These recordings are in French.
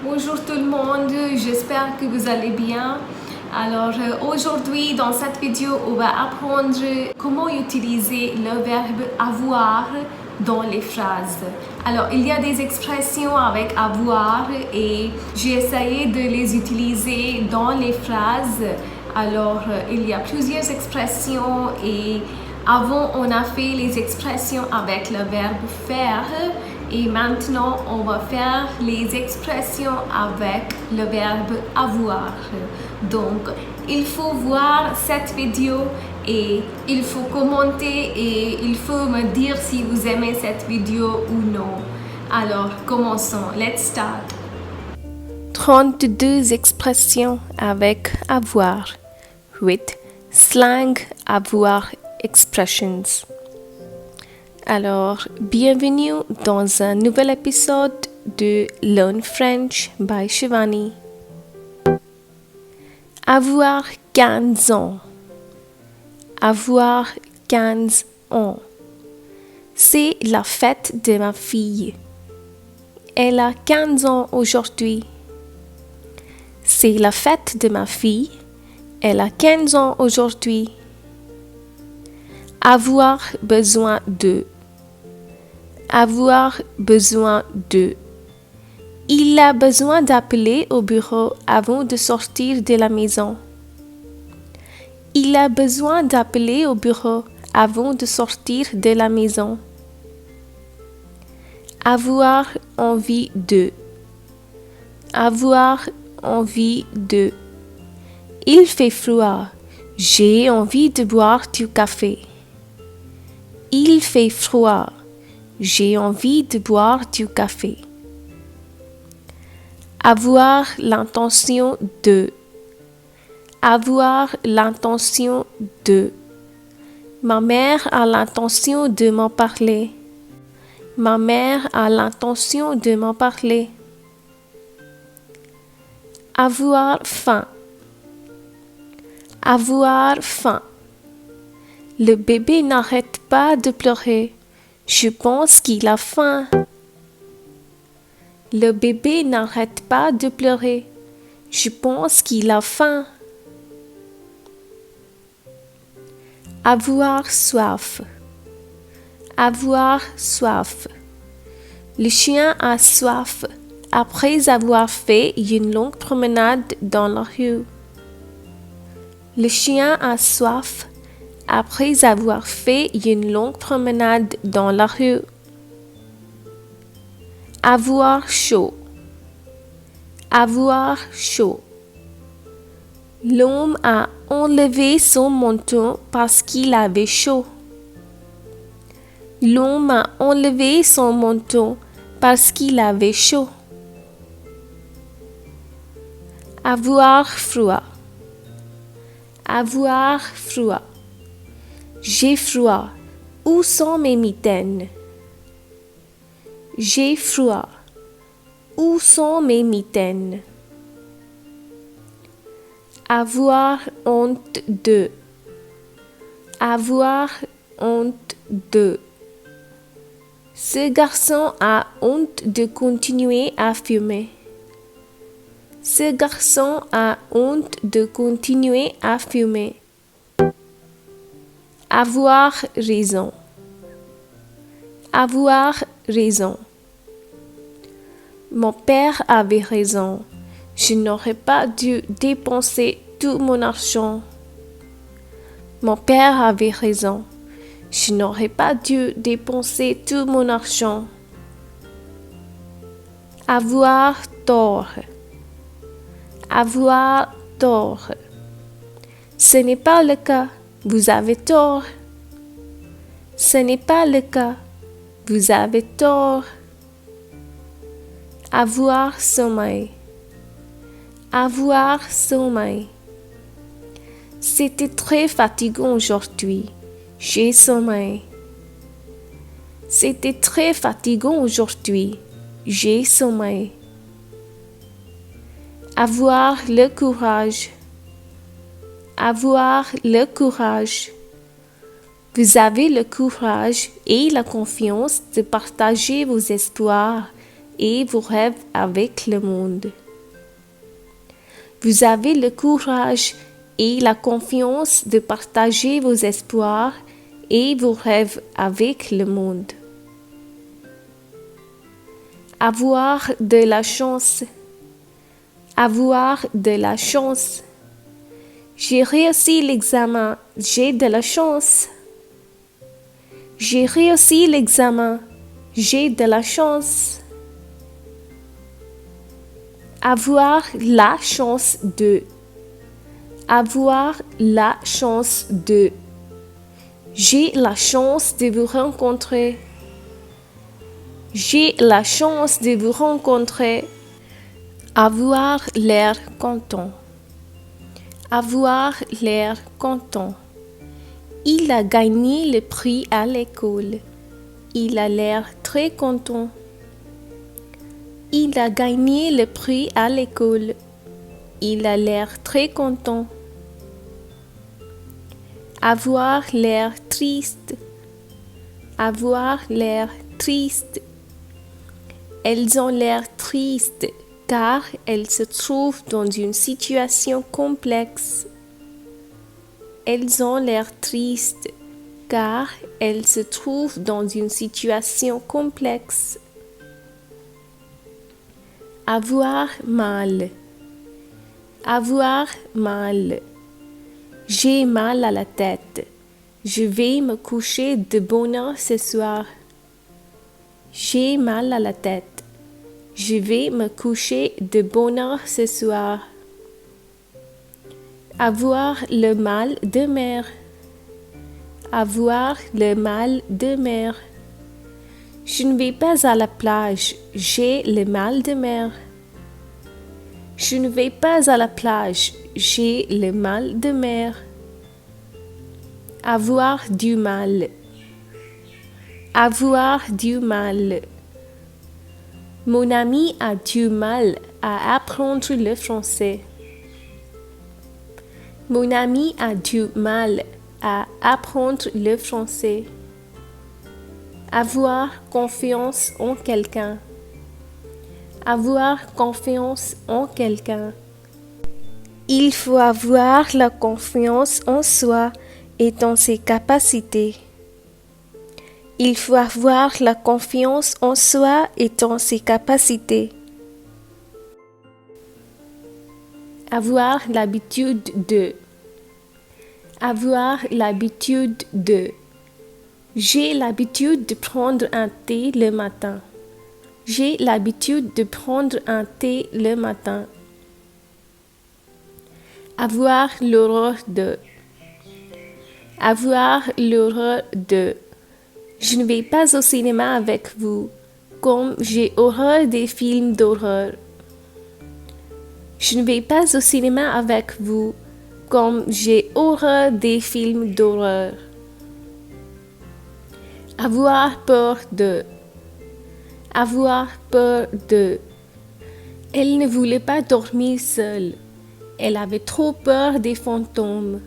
Bonjour tout le monde, j'espère que vous allez bien. Alors aujourd'hui dans cette vidéo, on va apprendre comment utiliser le verbe avoir dans les phrases. Alors il y a des expressions avec avoir et j'ai essayé de les utiliser dans les phrases. Alors il y a plusieurs expressions et avant on a fait les expressions avec le verbe faire. Et maintenant, on va faire les expressions avec le verbe avoir. Donc, il faut voir cette vidéo et il faut commenter et il faut me dire si vous aimez cette vidéo ou non. Alors, commençons. Let's start. 32 expressions avec avoir. 8 slang avoir expressions. Alors, bienvenue dans un nouvel épisode de Learn French by Shivani. Avoir 15 ans. Avoir 15 ans. C'est la fête de ma fille. Elle a 15 ans aujourd'hui. C'est la fête de ma fille. Elle a 15 ans aujourd'hui. Avoir besoin de. Avoir besoin de. Il a besoin d'appeler au bureau avant de sortir de la maison. Il a besoin d'appeler au bureau avant de sortir de la maison. Avoir envie de. Avoir envie de. Il fait froid. J'ai envie de boire du café. Il fait froid. J'ai envie de boire du café. Avoir l'intention de. Avoir l'intention de. Ma mère a l'intention de m'en parler. Ma mère a l'intention de m'en parler. Avoir faim. Avoir faim. Le bébé n'arrête pas de pleurer. Je pense qu'il a faim. Le bébé n'arrête pas de pleurer. Je pense qu'il a faim. Avoir soif. Avoir soif. Le chien a soif après avoir fait une longue promenade dans la rue. Le chien a soif après avoir fait une longue promenade dans la rue. Avoir chaud. Avoir chaud. L'homme a enlevé son manteau parce qu'il avait chaud. L'homme a enlevé son manteau parce qu'il avait chaud. Avoir froid. Avoir froid. J'ai froid. Où sont mes mitaines? J'ai froid. Où sont mes mitaines? Avoir honte de. Avoir honte de. Ce garçon a honte de continuer à fumer. Ce garçon a honte de continuer à fumer. Avoir raison. Avoir raison. Mon père avait raison. Je n'aurais pas dû dépenser tout mon argent. Mon père avait raison. Je n'aurais pas dû dépenser tout mon argent. Avoir tort. Avoir tort. Ce n'est pas le cas. Vous avez tort. Ce n'est pas le cas. Vous avez tort. Avoir sommeil. Avoir sommeil. C'était très fatigant aujourd'hui. J'ai sommeil. C'était très fatigant aujourd'hui. J'ai sommeil. Avoir le courage. Avoir le courage. Vous avez le courage et la confiance de partager vos espoirs et vos rêves avec le monde. Vous avez le courage et la confiance de partager vos espoirs et vos rêves avec le monde. Avoir de la chance. Avoir de la chance. J'ai réussi l'examen, j'ai de la chance. J'ai réussi l'examen, j'ai de la chance. Avoir la chance de. Avoir la chance de. J'ai la chance de vous rencontrer. J'ai la chance de vous rencontrer. Avoir l'air content. Avoir l'air content. Il a gagné le prix à l'école. Il a l'air très content. Il a gagné le prix à l'école. Il a l'air très content. Avoir l'air triste. Avoir l'air triste. Elles ont l'air tristes car elles se trouvent dans une situation complexe. Elles ont l'air tristes car elles se trouvent dans une situation complexe. Avoir mal. Avoir mal. J'ai mal à la tête. Je vais me coucher de bonne heure ce soir. J'ai mal à la tête. Je vais me coucher de bonne heure ce soir. Avoir le mal de mer. Avoir le mal de mer. Je ne vais pas à la plage, j'ai le mal de mer. Je ne vais pas à la plage, j'ai le mal de mer. Avoir du mal. Avoir du mal. Mon ami a du mal à apprendre le français. Mon ami a du mal à apprendre le français. Avoir confiance en quelqu'un. Avoir confiance en quelqu'un. Il faut avoir la confiance en soi et en ses capacités. Il faut avoir la confiance en soi et en ses capacités. Avoir l'habitude de. Avoir l'habitude de. J'ai l'habitude de prendre un thé le matin. J'ai l'habitude de prendre un thé le matin. Avoir l'horreur de. Avoir l'horreur de. Je ne vais pas au cinéma avec vous, comme j'ai horreur des films d'horreur. Je ne vais pas au cinéma avec vous, comme j'ai horreur des films d'horreur. Avoir peur de. Avoir peur de. Elle ne voulait pas dormir seule. Elle avait trop peur des fantômes.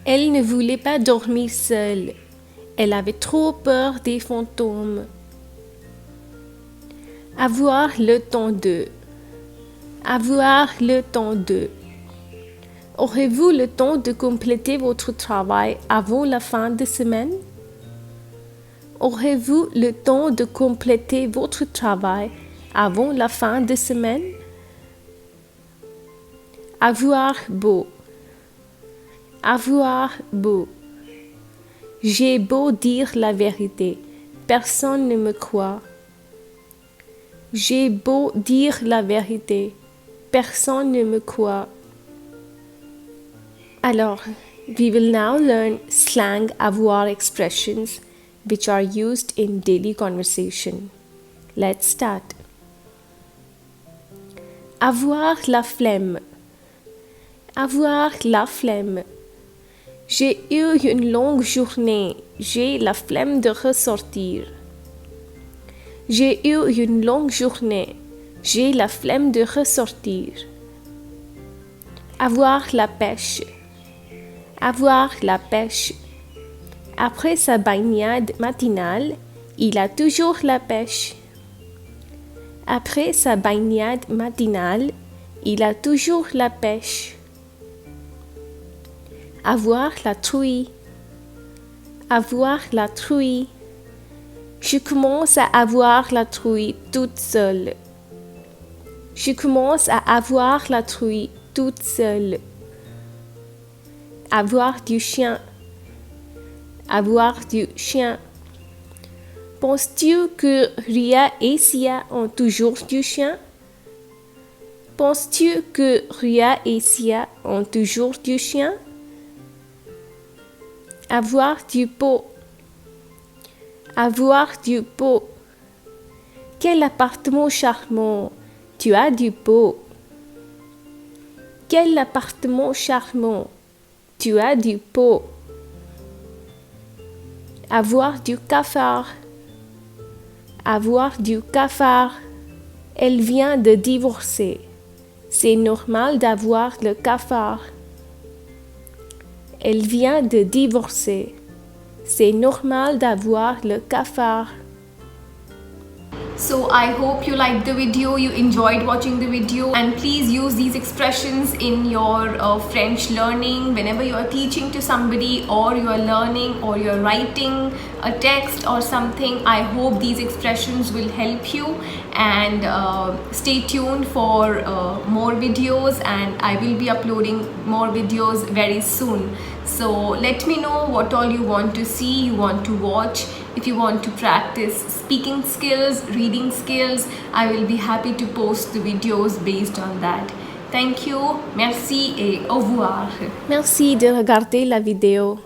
Elle ne voulait pas dormir seule. Elle avait trop peur des fantômes. Avoir le temps de. Avoir le temps de. Aurez-vous le temps de compléter votre travail avant la fin de semaine? Aurez-vous le temps de compléter votre travail avant la fin de semaine? Avoir beau. Avoir beau. J'ai beau dire la vérité, personne ne me croit. J'ai beau dire la vérité, personne ne me croit. Alors, we will now learn slang avoir expressions which are used in daily conversation. Let's start. Avoir la flemme. Avoir la flemme. J'ai eu une longue journée. J'ai la flemme de ressortir. J'ai eu une longue journée. J'ai la flemme de ressortir. Avoir la pêche. Avoir la pêche. Après sa baignade matinale, il a toujours la pêche. Après sa baignade matinale, il a toujours la pêche. Avoir la truie. Avoir la truie. Je commence à avoir la truie toute seule. Je commence à avoir la truie toute seule. Avoir du chien. Avoir du chien. Penses-tu que Ria et Sia ont toujours du chien? Penses-tu que Ria et Sia ont toujours du chien? Avoir du pot. Avoir du pot. Quel appartement charmant! Tu as du pot. Quel appartement charmant! Tu as du pot. Avoir du cafard. Avoir du cafard. Elle vient de divorcer. C'est normal d'avoir le cafard. Elle vient de divorcer. C'est normal d'avoir le cafard. So I hope you liked the video, you enjoyed watching the video, and please use these expressions in your French learning whenever you are teaching to somebody, or you are learning, or you are writing a text or something. I hope these expressions will help you, and stay tuned for more videos, and I will be uploading more videos very soon. So let me know what all you want to see, you want to watch. If you want to practice speaking skills, reading skills, I will be happy to post the videos based on that. Thank you, merci et au revoir. Merci de regarder la vidéo.